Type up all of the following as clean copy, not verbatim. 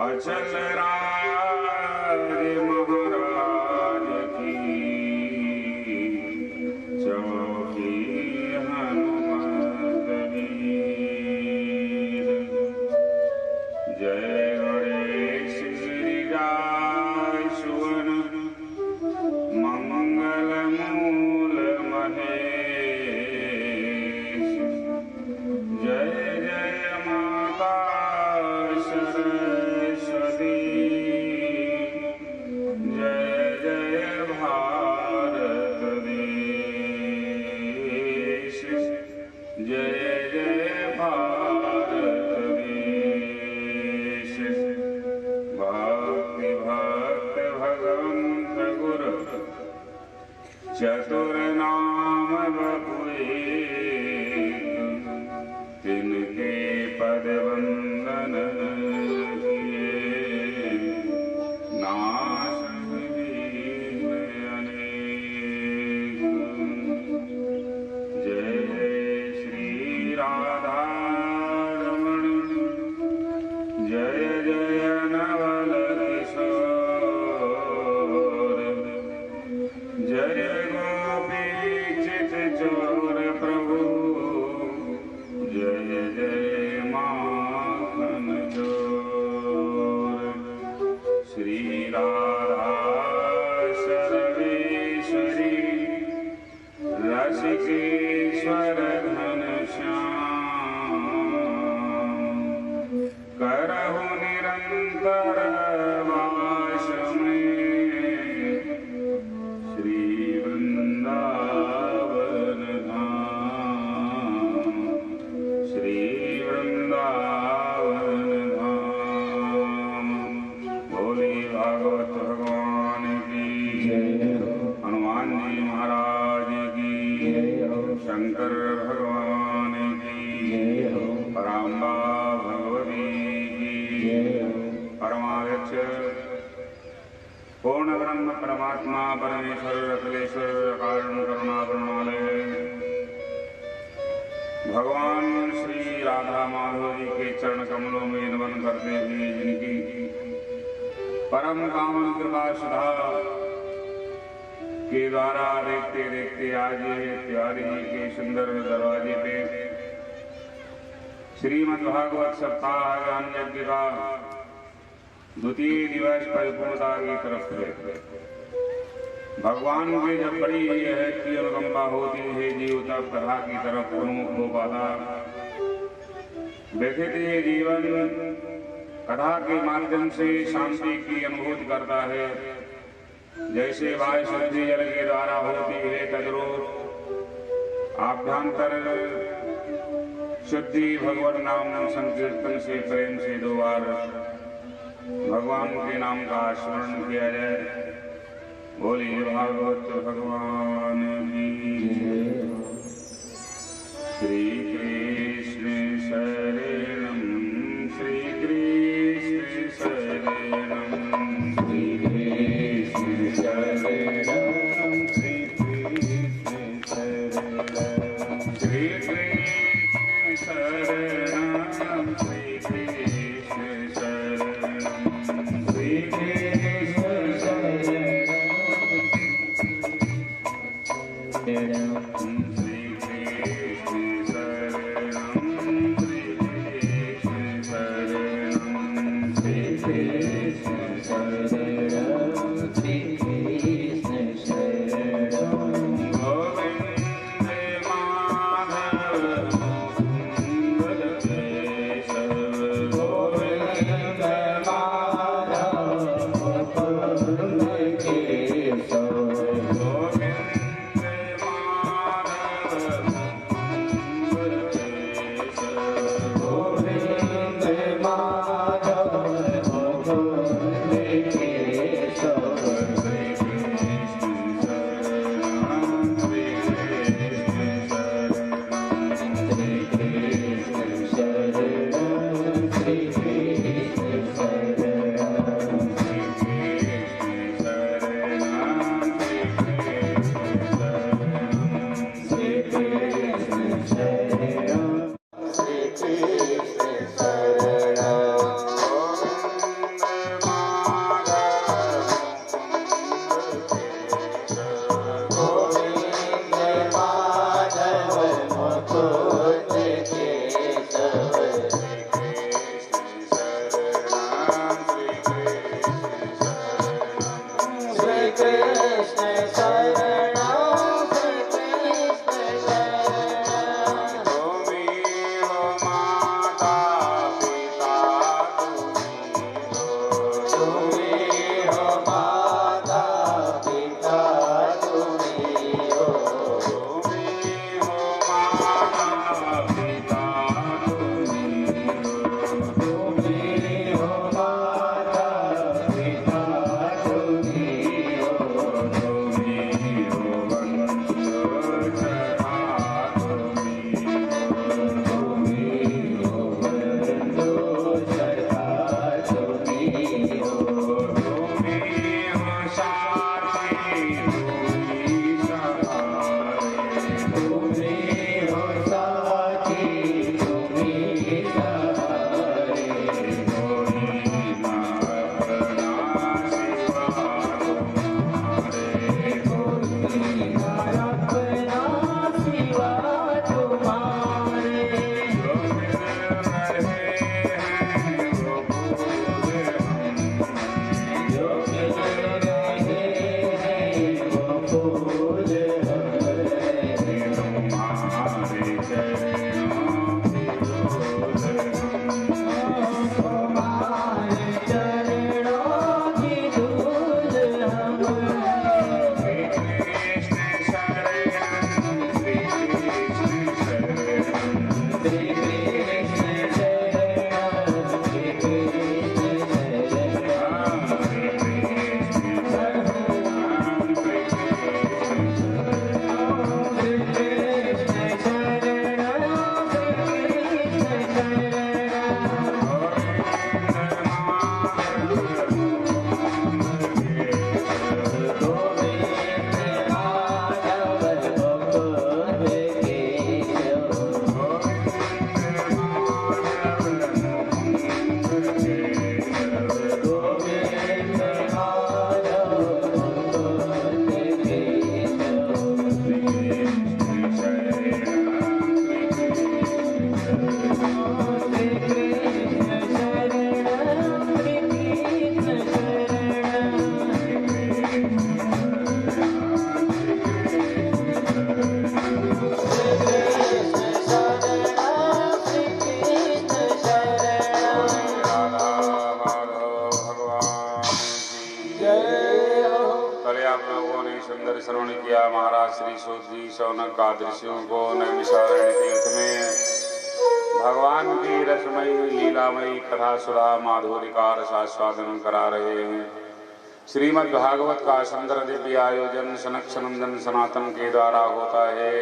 अचल राज महाराज की चौकी हनुमत वीर। जय गणेश श्री राय सुवन मंगल मूल महेश। जय जय माता सरस्वती, जय जय भारत देश, जय जय भारत देश। भक्ति भक्त भगवंत गुरु चतुर नाम बपुए, तिनके पद वंदन किए, नासं दीन अनेक। जय जय श्री राधा रमण, जय जय नवल किशोर, जय गोपी चित चोर प्रभु, जय जय माखन चोर। श्री राधा सर्वेश्वरी रसिकेश्वर घनश्याम, करहु निरंतर वास में, श्री वृंदावन धाम, श्री वृंदावन धाम। बोले भागवत भगवान की जय, हनुमान जी महाराज की जय, शंकर भगवान की जय, पराम्बा भगवती की जय। परमाध्यक्ष पूर्ण ब्रह्म परमात्मा परमेश्वर अखिलेश्वर कारण करुणा करुणालय भगवान श्री राधा माधव जी के चरण कमलों में नमन करते हुए, जिनकी परम कामन कृपा सुधा के द्वारा देखते देखते आज तिवारी जी के सुंदर दरवाजे पे श्रीमद् भागवत सप्ताह ज्ञान यज्ञ का द्वितीय दिवस परिपूर्णता की तरफ है। भगवान के जब बड़ी है कि अनुकंपा होती है जीव तब कथा की तरफ उन्मुख हो पाता। व्यथित ये जीवन कथा के माध्यम से शांति की अनुभूति करता है। जैसे वायु शुद्धि जल के द्वारा होती है, तद्रूप आभ्यंतर शुद्धि भगवान नाम संकीर्तन से प्रेम से 2 बार भगवान के नाम का स्मरण किया जाए। बोलिए भागवत भगवान की जय। श्री कृष्ण शरणम श्री कृष्ण शरणम श्री कृष्ण शरणम श्री कृष्ण शरणम श्री कृष्ण शरणम श्री कृष्ण शरणम श्री कृष्ण शरणम श्री कृष्ण शरणम। श्रवण किया महाराज श्री सूत जी शौनक का दृश्यों को नैमिषारण्य तीर्थ में भगवान की रसमयी लीलामयी कथा सुधा माधुर्य का रसास्वादन करा रहे हैं। श्रीमद् भागवत का सुंदर दिव्य आयोजन सनक सनंदन सनातन के द्वारा होता है।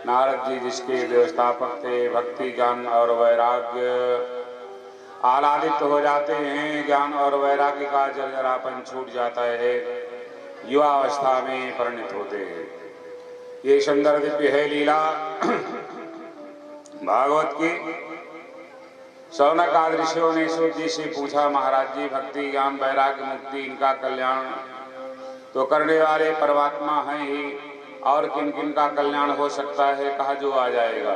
नारद जी जिसके व्यवस्थापक थे, भक्ति ज्ञान और वैराग्य आह्लादित हो जाते हैं, ज्ञान और वैराग्य का जलजलापन छूट जाता है, युवा अवस्था में परिणत होते हैं। ये सुंदर दिव्य है लीला भागवत की। शौनक ऋषियों ने सूत जी से पूछा, महाराज जी भक्ति ज्ञान वैराग्य मुक्ति इनका कल्याण तो करने वाले परमात्मा हैं ही, और किन किन का कल्याण हो सकता है? कहा जो आ जाएगा।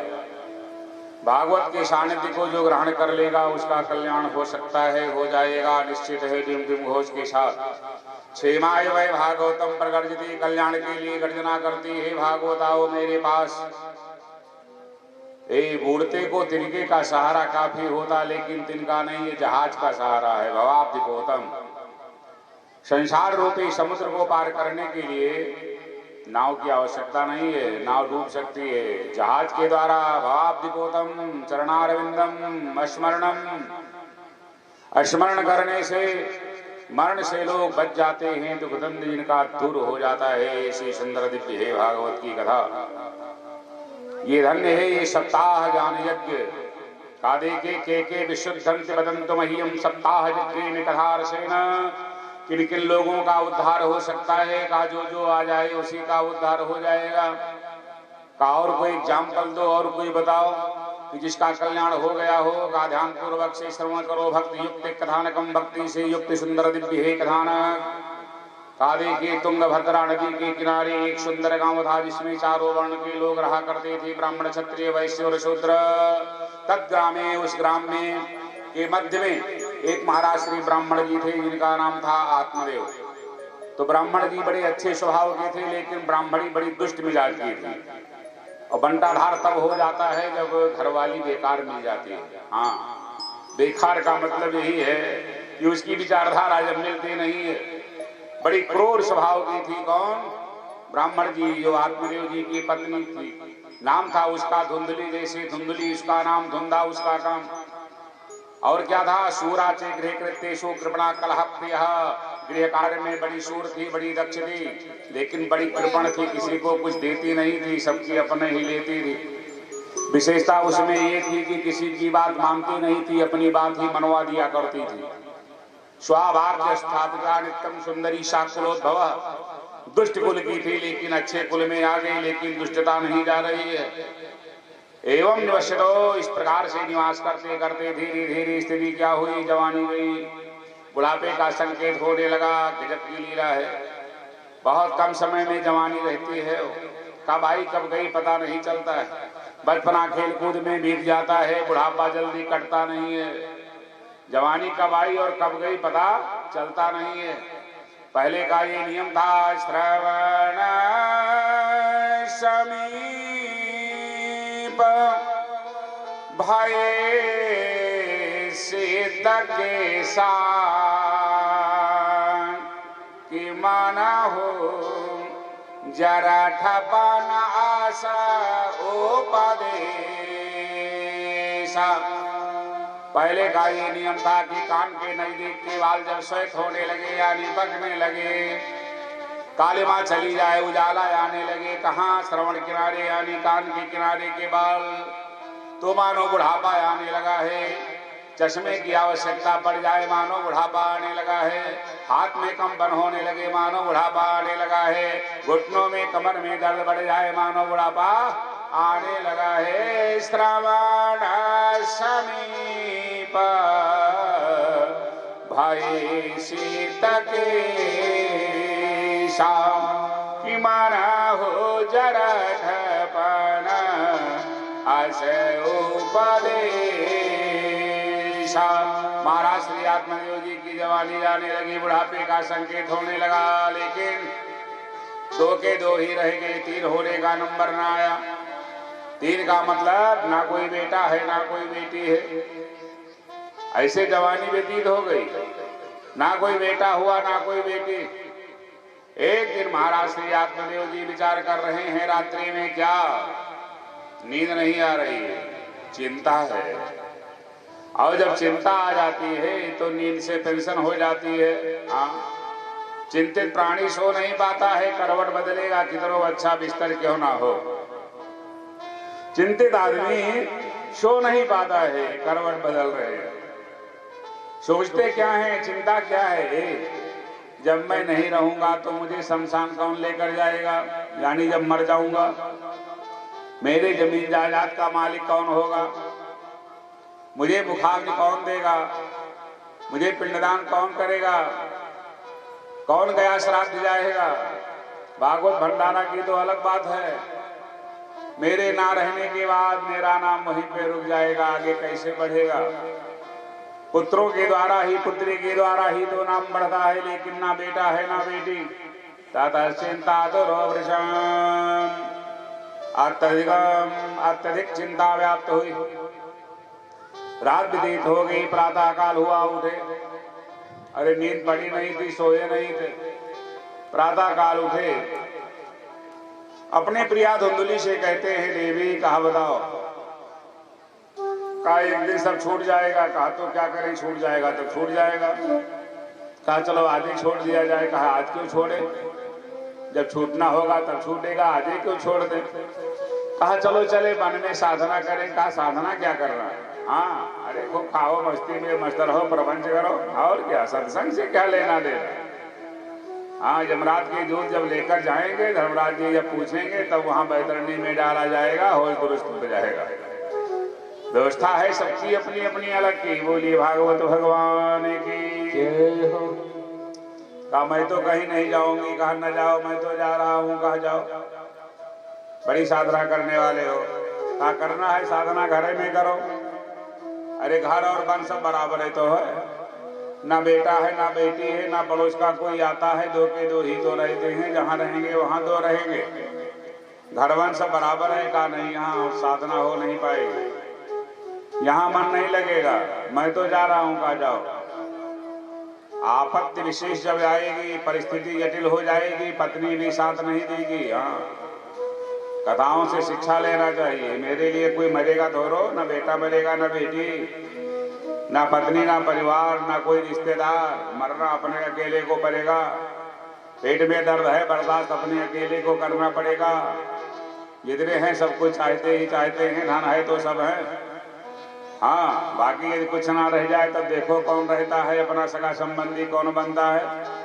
भागवत के सानिध्य को जो ग्रहण कर लेगा उसका कल्याण हो सकता है, हो जाएगा निश्चित है। डिम डिम घोष के साथ क्षेमाय वै भागवतम प्रगर्जति, कल्याण के लिए गर्जना करती है भागवत आओ मेरे पास। बूढ़ते को तिनके का सहारा काफी होता, लेकिन तिनका नहीं, ये जहाज का सहारा है। भवाब्धि गौतम संसार रूपी समुद्र को पार करने के लिए नाव की आवश्यकता नहीं है, नाव डूब सकती है। जहाज के द्वारा भवाब्धि गौतम चरणारविंदम स्मरण करने से मरण से लोग बच जाते हैं, दुख दंड जिनका दूर हो जाता है। ऐसी सुंदर दिव्य है भागवत की कथा। ये धन्य है ये सप्ताह ज्ञान यज्ञ कादे के विशुद्धंत बदंत मह्यम सप्ताह यज्ञ कथा रसेन। किन किन लोगों का उद्धार हो सकता है? का जो जो आ जाए उसी का उद्धार हो जाएगा। का और कोई एग्जाम्पल दो, और कोई बताओ कि जिसका कल्याण हो गया हो। का ध्यान पूर्वक से श्रवण करो। भक्ति युक्त कथानकम, भक्ति से युक्त सुंदर दिव्य है कथानक। का देखिए तुंगभद्रा नदी के किनारे एक सुंदर गांव था, जिसमें चारों वर्ण के लोग रहा करते थे, ब्राह्मण क्षत्रिय वैश्य और शूद्र। तत्ग्रामे उस ग्राम में के मध्य में एक महाराज श्री ब्राह्मण जी थे, जिनका नाम था आत्मदेव। तो ब्राह्मण जी बड़े अच्छे स्वभाव के थे, लेकिन ब्राह्मणी बड़ी दुष्ट मिजाज की थी। और बंटाधार तब हो जाता है जब घरवाली बेकार मिल जाती है। हाँ, बेकार का मतलब यही है कि उसकी विचारधारा जब मिलती नहीं है। बड़ी क्रूर स्वभाव की थी। कौन? ब्राह्मण जी, जो आत्मदेव जी की पत्नी थी। नाम था उसका धुंधली, जैसे धुंधली उसका नाम, धुंधा उसका काम। और क्या था? सूरा चे गृह कृत्येषु कृपणा कलह प्रिय। गृह कार्य में बड़ी शूर थी, बड़ी दक्ष थी, लेकिन बड़ी कृपण थी, किसी को कुछ देती नहीं थी, सबकी अपने ही लेती थी। विशेषता उसमें ये थी कि किसी की बात मानती नहीं थी, अपनी बात ही मनवा दिया करती थी। स्वाभाग्य स्थापिका नित्यम सुंदरी शाकुलोद्भव। दुष्ट कुल की थी, लेकिन अच्छे कुल में आ गई, लेकिन दुष्टता नहीं जा रही है। एवं निवसतो, इस प्रकार से निवास करते करते धीरे धीरे स्थिति क्या हुई? जवानी गई, बुढ़ापे का संकेत होने लगा। गजब की लीला है। बहुत कम समय में जवानी रहती है, कब आई कब गई पता नहीं चलता है। बचपना खेल कूद में बीत जाता है, बुढ़ापा जल्दी कटता नहीं है। जवानी कब आई और कब गई पता चलता नहीं है। पहले का ये नियम था, श्रवण समीप भय सिद्ध के सान कि माना हो जरा ठपन आशा उपदेशा। पहले का ये नियम था कि कान के नजदीक के बाल जब श्वेत होने लगे यानी पकने लगे, कालिमा चली जाए, उजाला आने लगे, कहाँ? श्रवण किनारे यानी कान के किनारे के बाल, तो मानो बुढ़ापा आने लगा है। चश्मे की आवश्यकता पड़ जाए, मानो बुढ़ापा आने लगा है। हाथ में कंपन होने लगे, मानो बुढ़ापा आने लगा है। घुटनों में कमर में दर्द बढ़ जाए, मानो बुढ़ापा आने लगा है। श्रवण समीप भय सिद्ध के कि माना हो जरा ढपन अस उपदेशा। महाराज श्री आत्मदेव जी की जवानी जाने लगी, बुढ़ापे का संकेत होने लगा, लेकिन दो के दो ही रह गए, तीन होने का नंबर ना आया। तीन का मतलब ना कोई बेटा है ना कोई बेटी है। ऐसे जवानी व्यतीत हो गई, ना कोई बेटा हुआ ना कोई बेटी। एक दिन महाराज श्री आत्मदेव जी विचार कर रहे हैं, रात्रि में क्या नींद नहीं आ रही है, चिंता है। और जब चिंता आ जाती है तो नींद से टेंशन हो जाती है। हाँ, चिंतित प्राणी सो नहीं पाता है, करवट बदलेगा कितना अच्छा बिस्तर क्यों ना हो। चिंतित आदमी सो नहीं पाता है, करवट बदल रहे हैं। सोचते क्या है, चिंता क्या है, जब मैं नहीं रहूंगा तो मुझे शमशान कौन लेकर जाएगा, यानी जब मर जाऊंगा मेरे जमीन जायदाद का मालिक कौन होगा, मुझे बुखार कौन देगा, मुझे पिंडदान कौन करेगा, कौन गया श्राद्ध जाएगा। भागवत भंडारा की तो अलग बात है, मेरे ना रहने के बाद मेरा नाम वहीं पे रुक जाएगा, आगे कैसे बढ़ेगा। पुत्रों के द्वारा ही, पुत्री के द्वारा ही तो नाम बढ़ता है, लेकिन ना बेटा है ना बेटी। ततः चिंता तो रोवृषम्, अत्यधिक चिंता व्याप्त हुई। रात व्यतीत हो गई, प्रातः काल हुआ, उठे। अरे नींद पड़ी नहीं थी, सोए नहीं थे। प्रातः काल उठे, अपने प्रिया धुंधुली से कहते हैं, देवी कहा बताओ, कहा एक दिन सब छूट जाएगा। कहा तो क्या करें, छूट जाएगा तो छूट जाएगा। कहा चलो आज ही छोड़ दिया जाए। कहा आज क्यों छोड़े, जब छूटना होगा तब छूटेगा, आज ही क्यों छोड़ दे। कहा चलो चले वन में साधना करें। कहा साधना क्या करना है, हाँ अरे खूब खाओ, मस्ती में मस्त रहो, प्रपंच करो, और क्या, सत्संग से क्या लेना देना। हाँ, यमराज के दूत जब लेकर जाएंगे, धर्मराज जी जब पूछेंगे, तब वहां बैतरणी में डाला जाएगा, होश दुरुस्त हो जाएगा। व्यवस्था है सबकी अपनी अपनी अलग की। बोलिए भागवत भगवान की जय हो। कहा मैं तो कहीं नहीं जाऊंगी। कहा न जाओ, मैं तो जा रहा हूँ। कहा जाओ, बड़ी साधना करने वाले हो। कहा करना है साधना घर में करो। अरे घर और वन सब बराबर है तो है, ना बेटा है ना बेटी है, ना पड़ोस का कोई आता है, दो के दो ही तो रहते हैं, जहाँ रहेंगे वहां दो रहेंगे, घर वन सब बराबर है। कहा नहीं, यहाँ साधना हो नहीं पाएगी, यहाँ मन नहीं लगेगा, मैं तो जा रहा हूँ। कहा जाओ। आपत्ति विशेष जब आएगी, परिस्थिति जटिल हो जाएगी, पत्नी भी साथ नहीं देगी। हाँ, कथाओं से शिक्षा लेना चाहिए। मेरे लिए कोई मरेगा थोड़ो, ना बेटा मरेगा ना बेटी, ना पत्नी ना परिवार ना कोई रिश्तेदार, मरना अपने अकेले को पड़ेगा। पेट में दर्द है, बर्दाश्त अपने अकेले को करना पड़ेगा। जितने हैं सब कुछ चाहते ही चाहते हैं, धन है तो सब है। हाँ, बाकी यदि कुछ ना रह जाए तब देखो कौन रहता है, अपना सगा संबंधी कौन बनता है।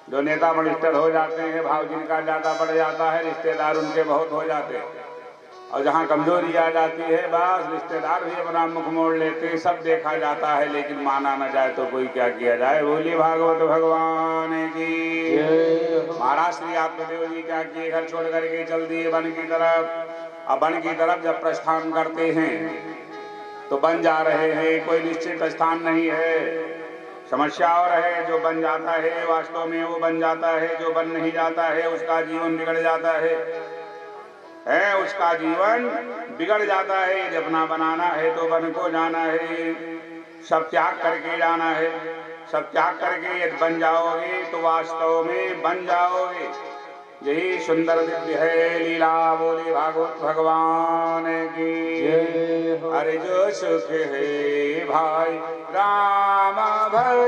जो नेता मिनिस्टर हो जाते हैं, भाव जिनका ज्यादा बढ़ जाता है, रिश्तेदार उनके बहुत हो जाते हैं। और जहाँ कमजोरी आ जाती है, बस रिश्तेदार भी अपना मुख मोड़ लेते हैं। सब देखा जाता है, लेकिन माना न जाए तो कोई क्या किया जाए। बोलिए भागवत भगवान की। महाराज श्री आत्मदेव जी क्या किए, घर छोड़ करके चल दिए वन की तरफ। अब वन की तरफ जब प्रस्थान करते हैं तो बन जा रहे हैं, कोई निश्चित स्थान नहीं है। समस्या और है, जो बन जाता है वास्तव में वो बन जाता है, जो बन नहीं जाता है उसका जीवन बिगड़ जाता है उसका जीवन बिगड़ जाता है। जब ना बनाना है तो वन को जाना है, सब त्याग करके जाना है। सब त्याग करके यदि बन जाओगे तो वास्तव में बन जाओगे। यही सुंदर दिव्य है लीला। बोले भागवत भगवान की। अरे जो सुख है भाई राम भर